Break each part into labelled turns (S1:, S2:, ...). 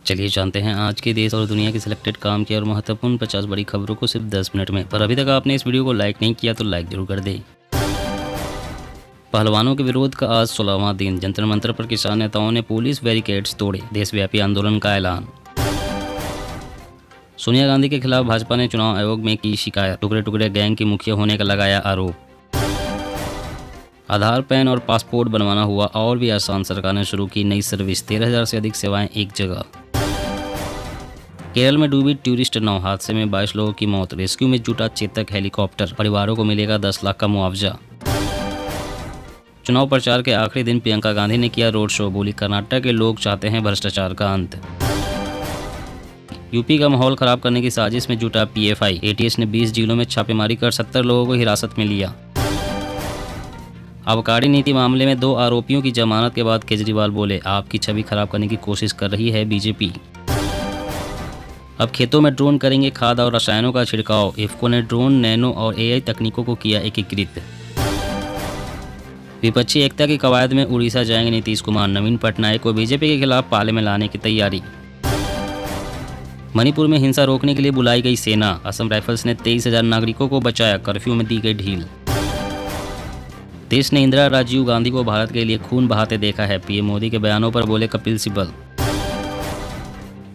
S1: चलिए जानते हैं आज के देश और दुनिया की सिलेक्टेड काम की और महत्वपूर्ण 50 बड़ी खबरों को सिर्फ 10 मिनट में। पर अभी तक आपने इस वीडियो को लाइक नहीं किया तो लाइक जरूर कर दें। पहलवानों के विरोध का आज 16वां दिन। जंतर मंतर पर किसान नेताओं ने पुलिस बैरिकेड्स तोड़े, देशव्यापी आंदोलन का ऐलान। सोनिया गांधी के खिलाफ भाजपा ने चुनाव आयोग में की शिकायत, टुकड़े टुकड़े गैंग की मुखिया होने का लगाया आरोप। आधार, पैन और पासपोर्ट बनवाना हुआ और भी आसान, सरकार ने शुरू की नई सर्विस, 13,000 से अधिक सेवाएं एक जगह। केरल में डूबी टूरिस्ट नाव, हादसे में 22 लोगों की मौत, रेस्क्यू में जुटा चेतक हेलीकॉप्टर, परिवारों को मिलेगा 10 लाख का मुआवजा। चुनाव प्रचार के आखिरी दिन प्रियंका गांधी ने किया रोड शो, बोली कर्नाटक के लोग चाहते हैं भ्रष्टाचार का अंत। यूपी का माहौल खराब करने की साजिश में जुटा पीएफआई, एटीएस ने 20 जिलों में छापेमारी कर 70 लोगों को हिरासत में लिया। आबकारी नीति मामले में 2 आरोपियों की जमानत के बाद केजरीवाल बोले, आपकी छवि खराब करने की कोशिश कर रही है बीजेपी। अब खेतों में ड्रोन करेंगे खाद और रसायनों का छिड़काव, इफ्को ने ड्रोन, नैनो और एआई तकनीकों को किया एकीकृत। विपक्षी एकता की कवायद में उड़ीसा जाएंगे नीतीश कुमार, नवीन पटनायक को बीजेपी के खिलाफ पाले में लाने की तैयारी। मणिपुर में हिंसा रोकने के लिए बुलाई गई सेना, असम राइफल्स ने 23,000 नागरिकों को बचाया, कर्फ्यू में दी गई ढील। देश ने इंदिरा राजीव गांधी को भारत के लिए खून बहाते देखा है, पीएम मोदी के बयानों पर बोले कपिल सिब्बल।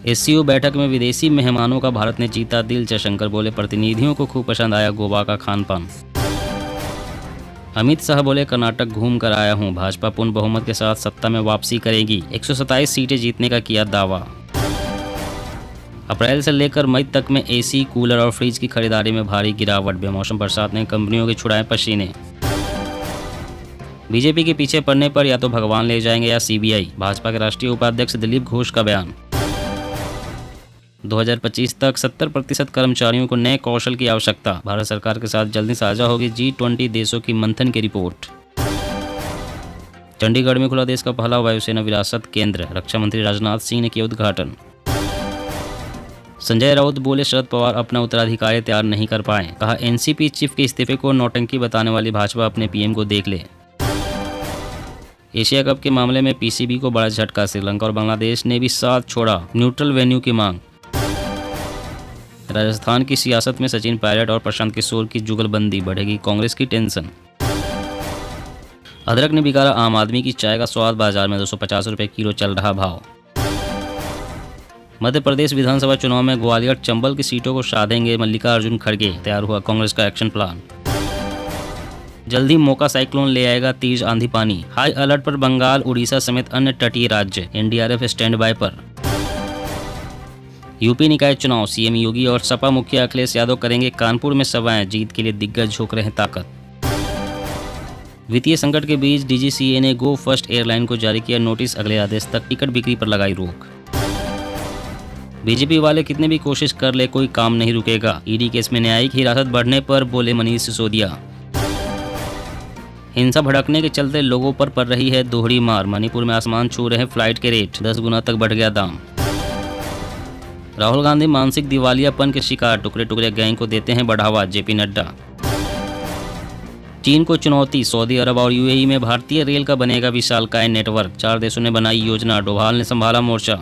S1: एससीओ बैठक में विदेशी मेहमानों का भारत ने जीता दिल, जयशंकर बोले प्रतिनिधियों को खूब पसंद आया गोवा का खान पान। अमित शाह बोले कर्नाटक घूम कर आया हूं, भाजपा पूर्ण बहुमत के साथ सत्ता में वापसी करेगी, 127 सीटें जीतने का किया दावा। अप्रैल से लेकर मई तक में एसी, कूलर और फ्रिज की खरीदारी में भारी गिरावट, बेमौसम बरसात ने कंपनियों के छुड़ाए पसीने। बीजेपी के पीछे पड़ने पर या तो भगवान ले जाएंगे या सीबीआई, भाजपा के राष्ट्रीय उपाध्यक्ष दिलीप घोष का बयान। 2025 तक 70% कर्मचारियों को नए कौशल की आवश्यकता, भारत सरकार के साथ जल्दी साझा होगी G20 देशों की मंथन की रिपोर्ट। चंडीगढ़ में खुला देश का पहला वायुसेना विरासत केंद्र, रक्षा मंत्री राजनाथ सिंह ने किया उद्घाटन। संजय राउत बोले शरद पवार अपना उत्तराधिकारी तैयार नहीं कर पाए, कहा एनसीपी चीफ के इस्तीफे को नौटंकी बताने वाली भाजपा अपने पीएम को देख ले। एशिया कप के मामले में पीसीबी को बड़ा झटका, श्रीलंका और बांग्लादेश ने भी साथ छोड़ा न्यूट्रल वेन्यू की मांग। राजस्थान की सियासत में सचिन पायलट और प्रशांत किशोर की जुगलबंदी, बढ़ेगी कांग्रेस की टेंशन। अदरक ने बिगाड़ा आम आदमी की चाय का स्वाद, बाजार में 250 रुपये किलो चल रहा भाव। मध्य प्रदेश विधानसभा चुनाव में ग्वालियर चंबल की सीटों को साधेंगे मल्लिकार्जुन खड़गे, तैयार हुआ कांग्रेस का एक्शन प्लान। जल्दी मोका साइक्लोन ले आएगा तेज आंधी पानी, हाई अलर्ट पर बंगाल, उड़ीसा समेत अन्य तटीय राज्य, एनडीआरएफ स्टैंड बाय पर। यूपी निकाय चुनाव, सीएम योगी और सपा मुखिया अखिलेश यादव करेंगे कानपुर में सभाएं, जीत के लिए दिग्गज झोंक रहे हैं ताकत। वित्तीय संकट के बीच डीजीसीए ने गो फर्स्ट एयरलाइन को जारी किया नोटिस, अगले आदेश तक टिकट बिक्री पर लगाई रोक। बीजेपी वाले कितने भी कोशिश कर ले कोई काम नहीं रुकेगा, ईडी केस में न्यायिक हिरासत बढ़ने पर बोले मनीष सिसोदिया। हिंसा भड़कने के चलते लोगों पर पड़ रही है दोहरी मार, मणिपुर में आसमान छू रहे फ्लाइट के रेट, 10 गुना तक बढ़ गया दाम। राहुल गांधी मानसिक दिवालियापन के शिकार, टुकड़े टुकड़े गैंग को देते हैं बढ़ावा, जेपी नड्डा। चीन को चुनौती, सऊदी अरब और यूएई में भारतीय रेल का बनेगा विशालकाय नेटवर्क, 4 देशों ने बनाई योजना, डोभाल ने संभाला मोर्चा।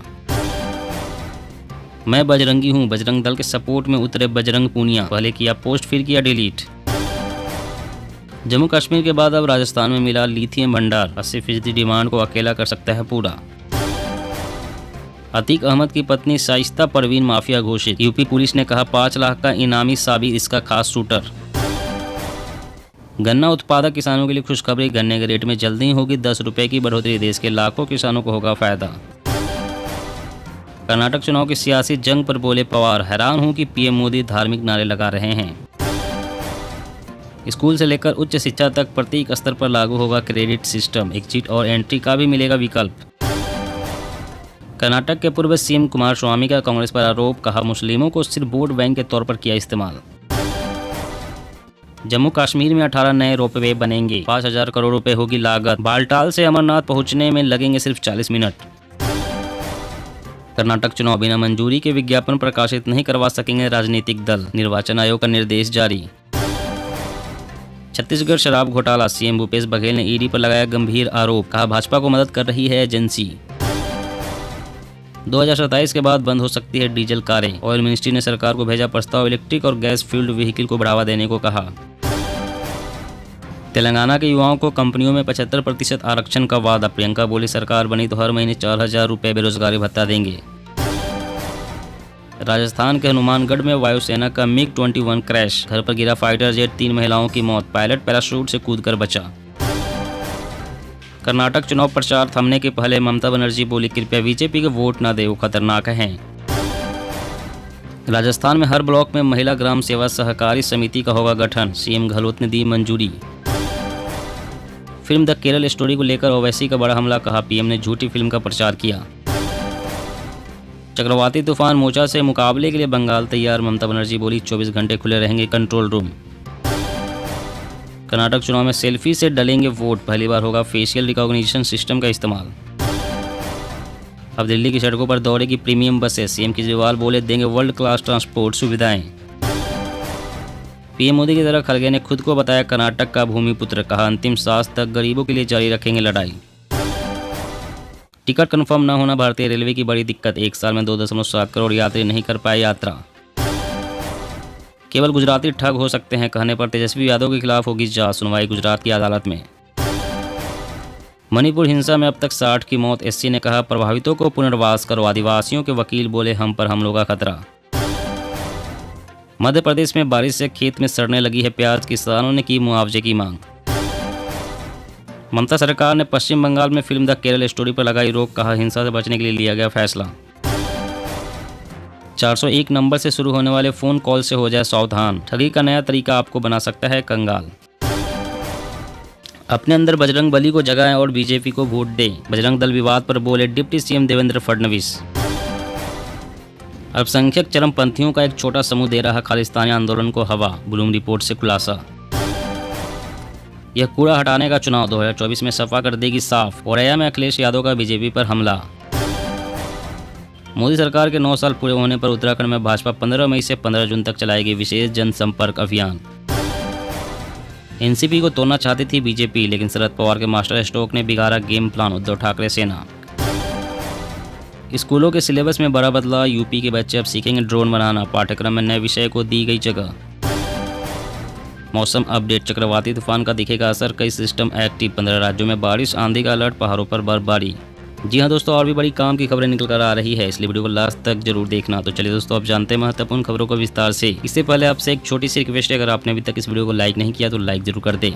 S1: मैं बजरंगी हूं, बजरंग दल के सपोर्ट में उतरे बजरंग पूनिया, पहले किया पोस्ट फिर किया डिलीट। जम्मू कश्मीर के बाद अब राजस्थान में मिला लिथियम भंडार, 80% डिमांड को अकेला कर सकता है पूरा। अतीक अहमद की पत्नी शाइस्ता परवीन माफिया घोषित, यूपी पुलिस ने कहा 5 लाख का इनामी साबित इसका खास शूटर। गन्ना उत्पादक किसानों के लिए खुशखबरी, गन्ने के रेट में जल्दी ही होगी 10 रुपये की बढ़ोतरी, देश के लाखों किसानों को होगा फायदा। कर्नाटक चुनाव की सियासी जंग पर बोले पवार, हैरान हूं कि पीएम मोदी धार्मिक नारे लगा रहे हैं। स्कूल से लेकर उच्च शिक्षा तक प्रत्येक स्तर पर लागू होगा क्रेडिट सिस्टम, एग्जिट और एंट्री का भी मिलेगा विकल्प। कर्नाटक के पूर्व सीएम कुमार स्वामी का कांग्रेस पर आरोप, कहा मुस्लिमों को सिर्फ वोट बैंक के तौर पर किया इस्तेमाल। जम्मू कश्मीर में 18 नए रोपवे बनेंगे, 5,000 करोड़ रुपए होगी लागत, बालटाल से अमरनाथ पहुंचने में लगेंगे सिर्फ 40 मिनट। कर्नाटक चुनाव बिना मंजूरी के विज्ञापन प्रकाशित नहीं करवा सकेंगे राजनीतिक दल, निर्वाचन आयोग का निर्देश जारी। छत्तीसगढ़ शराब घोटाला, सीएम भूपेश बघेल ने ईडी पर लगाया गंभीर आरोप, कहा भाजपा को मदद कर रही है एजेंसी। 2027 के बाद बंद हो सकती है डीजल कारें। ऑयल मिनिस्ट्री ने सरकार को भेजा प्रस्ताव, इलेक्ट्रिक और गैस फ्यूल्ड व्हीकल को बढ़ावा देने को कहा। तेलंगाना के युवाओं को कंपनियों में 75% आरक्षण का वादा, प्रियंका बोली सरकार बनी तो हर महीने 4,000 रुपये बेरोजगारी भत्ता देंगे। राजस्थान के हनुमानगढ़ में वायुसेना का MiG-21 क्रैश, घर पर गिरा फाइटर जेट, 3 महिलाओं की मौत, पायलट पैराशूट से कूदकर बचा। कर्नाटक चुनाव प्रचार थमने के पहले ममता बनर्जी बोली कृपया बीजेपी के वोट न दे, वो खतरनाक हैं। राजस्थान में हर ब्लॉक में महिला ग्राम सेवा सहकारी समिति का होगा गठन, सीएम गहलोत ने दी मंजूरी। फिल्म द केरल स्टोरी को लेकर ओवैसी का बड़ा हमला, कहा पीएम ने झूठी फिल्म का प्रचार किया। चक्रवाती तूफान मोचा से मुकाबले के लिए बंगाल तैयार, ममता बनर्जी बोली 24 घंटे खुले रहेंगे कंट्रोल रूम। कर्नाटक चुनाव में सेल्फी से डलेंगे वोट, पहली बार होगा फेशियल रिकॉग्निशन सिस्टम का इस्तेमाल। अब दिल्ली की सड़कों पर दौड़ेगी प्रीमियम बसें, सीएम केजरीवाल बोले देंगे वर्ल्ड क्लास ट्रांसपोर्ट सुविधाएं। पीएम मोदी की तरह खड़गे ने खुद को बताया कर्नाटक का भूमिपुत्र, कहा अंतिम सांस तक गरीबों के लिए जारी रखेंगे लड़ाई। टिकट कंफर्म न होना भारतीय रेलवे की बड़ी दिक्कत, एक साल में 2.7 करोड़ यात्री नहीं कर पाए यात्रा। केवल गुजराती ठग हो सकते हैं कहने पर तेजस्वी यादव के खिलाफ होगी जांच, सुनवाई गुजरात की अदालत में। मणिपुर हिंसा में अब तक 60 की मौत, एससी ने कहा प्रभावितों को पुनर्वास करो, आदिवासियों के वकील बोले हम पर हमलों का खतरा। मध्य प्रदेश में बारिश से खेत में सड़ने लगी है प्याज, किसानों ने की मुआवजे की मांग। ममता सरकार ने पश्चिम बंगाल में फिल्म द केरल स्टोरी पर लगाई रोक, कहा हिंसा से बचने के लिए लिया गया फैसला। 401 नंबर से शुरू होने वाले फोन कॉल से हो जाए सावधान, ठगी का नया तरीका आपको बना सकता है कंगाल। अपने अंदर बजरंग बली को जगाएं और बीजेपी को वोट दें, बजरंग दल विवाद पर बोले डिप्टी सीएम देवेंद्र फडणवीस। अल्पसंख्यक चरमपंथियों का एक छोटा समूह दे रहा खालिस्तानी आंदोलन को हवा, ब्लूम रिपोर्ट से खुलासा। यह कूड़ा हटाने का चुनाव 2024 में सफा कर देगी साफ, औरैया में अखिलेश यादव का बीजेपी पर हमला। मोदी सरकार के 9 साल पूरे होने पर उत्तराखंड में भाजपा 15 मई से 15 जून तक चलाएगी विशेष जनसंपर्क अभियान। एनसीपी को तोड़ना चाहती थी बीजेपी, लेकिन शरद पवार के मास्टर स्ट्रोक ने बिगाड़ा गेम प्लान, उद्धव ठाकरे सेना। स्कूलों के सिलेबस में बड़ा बदलाव, यूपी के बच्चे अब सीखेंगे ड्रोन बनाना, पाठ्यक्रम में नए विषय को दी गई जगह। मौसम अपडेट, चक्रवाती तूफान का दिखेगा असर, कई सिस्टम एक्टिव, 15 राज्यों में बारिश, आंधी का अलर्ट, पहाड़ों पर बर्फबारी। जी हाँ दोस्तों, और भी बड़ी काम की खबरें निकल कर आ रही है, इसलिए वीडियो को लास्ट तक जरूर देखना। तो चलिए दोस्तों, अब जानते हैं महत्वपूर्ण खबरों को विस्तार से। इससे पहले आपसे एक छोटी सी रिक्वेस्ट है, अगर आपने अभी तक इस वीडियो को लाइक नहीं किया तो लाइक जरूर कर दें।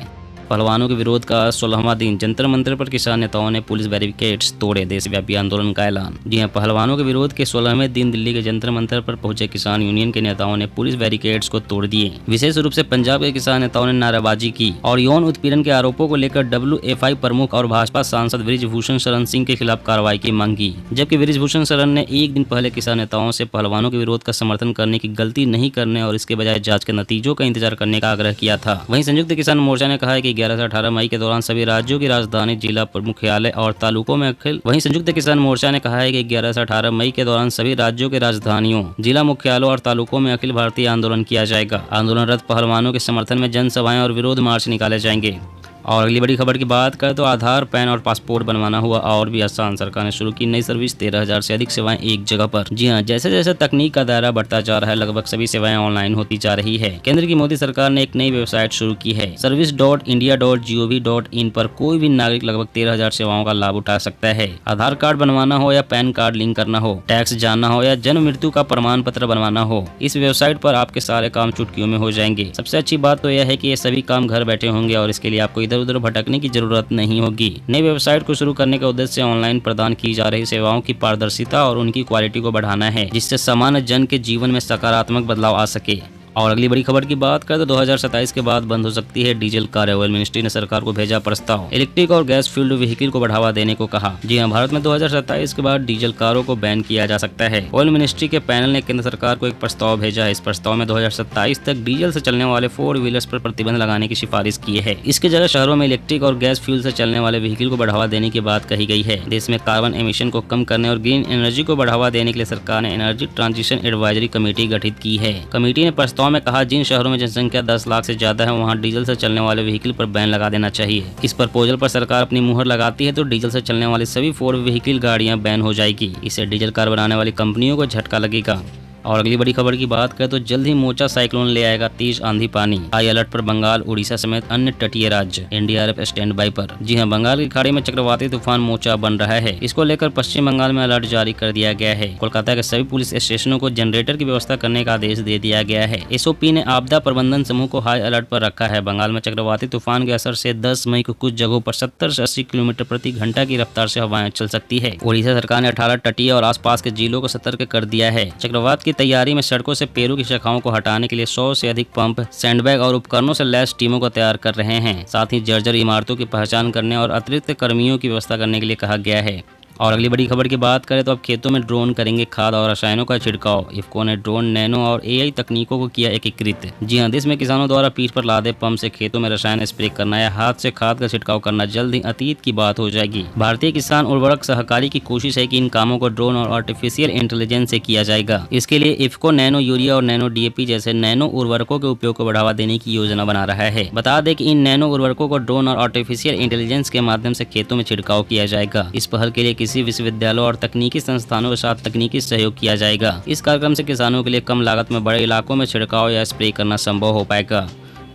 S1: पहलवानों के विरोध का 16वां दिन, जंतर मंतर पर किसान नेताओं ने पुलिस बैरिकेड्स तोड़े, देशव्यापी आंदोलन का ऐलान। जी हां, पहलवानों के विरोध के 16वें दिन दिल्ली के जंतर मंतर पर पहुंचे किसान यूनियन के नेताओं ने पुलिस बैरिकेड्स को तोड़ दिए। विशेष रूप से पंजाब के किसान नेताओं ने नारेबाजी की और यौन उत्पीड़न के आरोपों को लेकर WFI प्रमुख और भाजपा सांसद बृजभूषण शरण सिंह के खिलाफ कार्रवाई की मांग की, जबकि बृजभूषण शरण ने एक दिन पहले किसान नेताओं से पहलवानों के विरोध का समर्थन करने की गलती नहीं करने और इसके बजाय जांच के नतीजों का इंतजार करने का आग्रह किया था। वहीं संयुक्त किसान मोर्चा ने कहा है कि 11 से 18 मई के दौरान सभी राज्यों की राजधानी, जिला मुख्यालय और तालुकों में संयुक्त किसान मोर्चा ने कहा है कि 11 से 18 मई के दौरान सभी राज्यों के राजधानियों, जिला मुख्यालयों और तालुकों में अखिल भारतीय आंदोलन किया जाएगा। आंदोलनरत पहलवानों के समर्थन में जनसभाएं और विरोध मार्च निकाले जाएंगे। और अगली बड़ी खबर की बात करें तो आधार, पैन और पासपोर्ट बनवाना हुआ और भी आसान, सरकार ने शुरू की नई सर्विस, 13,000 से अधिक सेवाएं एक जगह पर। जी हां, जैसे जैसे तकनीक का दायरा बढ़ता जा रहा है, लगभग सभी सेवाएं ऑनलाइन होती जा रही है। केंद्र की मोदी सरकार ने एक नई वेबसाइट शुरू की है, service.india.gov.in पर कोई भी नागरिक लगभग 13,000 सेवाओं का लाभ उठा सकता है। आधार कार्ड बनवाना हो या पैन कार्ड लिंक करना हो, टैक्स जानना हो या जन्म मृत्यु का प्रमाण पत्र बनवाना हो, इस वेबसाइट पर आपके सारे काम चुटकियों में हो जाएंगे। सबसे अच्छी बात तो यह है कि ये सभी काम घर बैठे होंगे और इसके लिए आपको इधर उधर भटकने की जरूरत नहीं होगी। नई वेबसाइट को शुरू करने का उद्देश्य ऑनलाइन प्रदान की जा रही सेवाओं की पारदर्शिता और उनकी क्वालिटी को बढ़ाना है, जिससे सामान्य जन के जीवन में सकारात्मक बदलाव आ सके। और अगली बड़ी खबर की बात करें तो 2027 के बाद बंद हो सकती है डीजल कारें। ऑयल मिनिस्ट्री ने सरकार को भेजा प्रस्ताव, इलेक्ट्रिक और गैस फ्यूल्ड व्हीकल को बढ़ावा देने को कहा। जी हां, भारत में 2027 के बाद डीजल कारों को बैन किया जा सकता है। ऑयल मिनिस्ट्री के पैनल ने केंद्र सरकार को एक प्रस्ताव भेजा है। इस प्रस्ताव में 2027 तक डीजल से चलने वाले 4 व्हीलर्स पर प्रतिबंध लगाने की सिफारिश की है। इसकी जगह शहरों में इलेक्ट्रिक और गैस फ्यूल से चलने वाले व्हीकल को बढ़ावा देने की बात कही गई है। देश में कार्बन एमिशन को कम करने और ग्रीन एनर्जी को बढ़ावा देने के लिए सरकार ने एनर्जी ट्रांजिशन एडवाइजरी कमेटी गठित की है। कमेटी ने प्रस्ताव प्रस्ताव में कहा जिन शहरों में जनसंख्या 10 लाख से ज्यादा है वहाँ डीजल से चलने वाले व्हीकल पर बैन लगा देना चाहिए। इस प्रपोजल पर सरकार अपनी मुहर लगाती है तो डीजल से चलने वाली सभी 4 व्हीकल गाड़ियां बैन हो जाएगी। इससे डीजल कार बनाने वाली कंपनियों को झटका लगेगा। और अगली बड़ी खबर की बात करें तो जल्द ही मोचा साइक्लोन ले आएगा तेज आंधी पानी। हाई अलर्ट पर बंगाल, उड़ीसा समेत अन्य तटीय राज्य। एनडीआरएफ स्टैंड बाई पर। जी हां, बंगाल की खाड़ी में चक्रवाती तूफान मोचा बन रहा है। इसको लेकर पश्चिम बंगाल में अलर्ट जारी कर दिया गया है। कोलकाता के सभी पुलिस स्टेशनों को जनरेटर की व्यवस्था करने का आदेश दे दिया गया है। एसओपी ने आपदा प्रबंधन समूह को हाई अलर्ट पर रखा है। बंगाल में चक्रवाती तूफान के असर से 10 मई को कुछ जगहों पर 70 से 80 किलोमीटर प्रति घंटा की रफ्तार से हवाएं चल सकती है। उड़ीसा सरकार ने 18 तटीय और आसपास के जिलों को सतर्क कर दिया है। चक्रवात की तैयारी में सड़कों से पेड़ों की शाखाओं को हटाने के लिए 100 से अधिक पंप, सैंडबैग और उपकरणों से लैस टीमों को तैयार कर रहे हैं। साथ ही जर्जर इमारतों की पहचान करने और अतिरिक्त कर्मियों की व्यवस्था करने के लिए कहा गया है। और अगली बड़ी खबर की बात करें तो अब खेतों में ड्रोन करेंगे खाद और रसायनों का छिड़काव। इफ्को ने ड्रोन, नैनो और एआई तकनीकों को किया एकीकृत। जी हां, देश में किसानों द्वारा पीठ पर लादे पंप से खेतों में रसायन स्प्रे करना या हाथ से खाद का छिड़काव करना जल्द ही अतीत की बात हो जाएगी। भारतीय किसान उर्वरक सहकारी की कोशिश है कि इन कामों को ड्रोन और आर्टिफिशियल इंटेलिजेंस से किया जाएगा। इसके लिए इफ्को नैनो यूरिया और नैनो डीएपी जैसे नैनो उर्वरकों के उपयोग को बढ़ावा देने की योजना बना रहा है। बता दें कि इन नैनो उर्वरकों को ड्रोन और आर्टिफिशियल इंटेलिजेंस के माध्यम से खेतों में छिड़काव किया जाएगा। इस पहल के लिए किसी विश्वविद्यालय और तकनीकी संस्थानों के साथ तकनीकी सहयोग किया जाएगा। इस कार्यक्रम से किसानों के लिए कम लागत में बड़े इलाकों में छिड़काव या स्प्रे करना संभव हो पाएगा।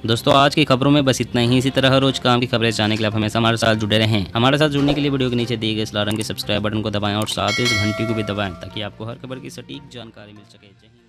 S1: दोस्तों, आज की खबरों में बस इतना ही। इसी तरह हर रोज काम की खबरें जानने के लिए आप हमेशा हमारे साथ जुड़े रहें। हमारे साथ जुड़ने के लिए वीडियो के नीचे दिए गए इस लाल रंग के सब्सक्राइब बटन को दबाएं और साथ ही इस घंटी को भी दबाएं ताकि आपको हर खबर की सटीक जानकारी मिल सके।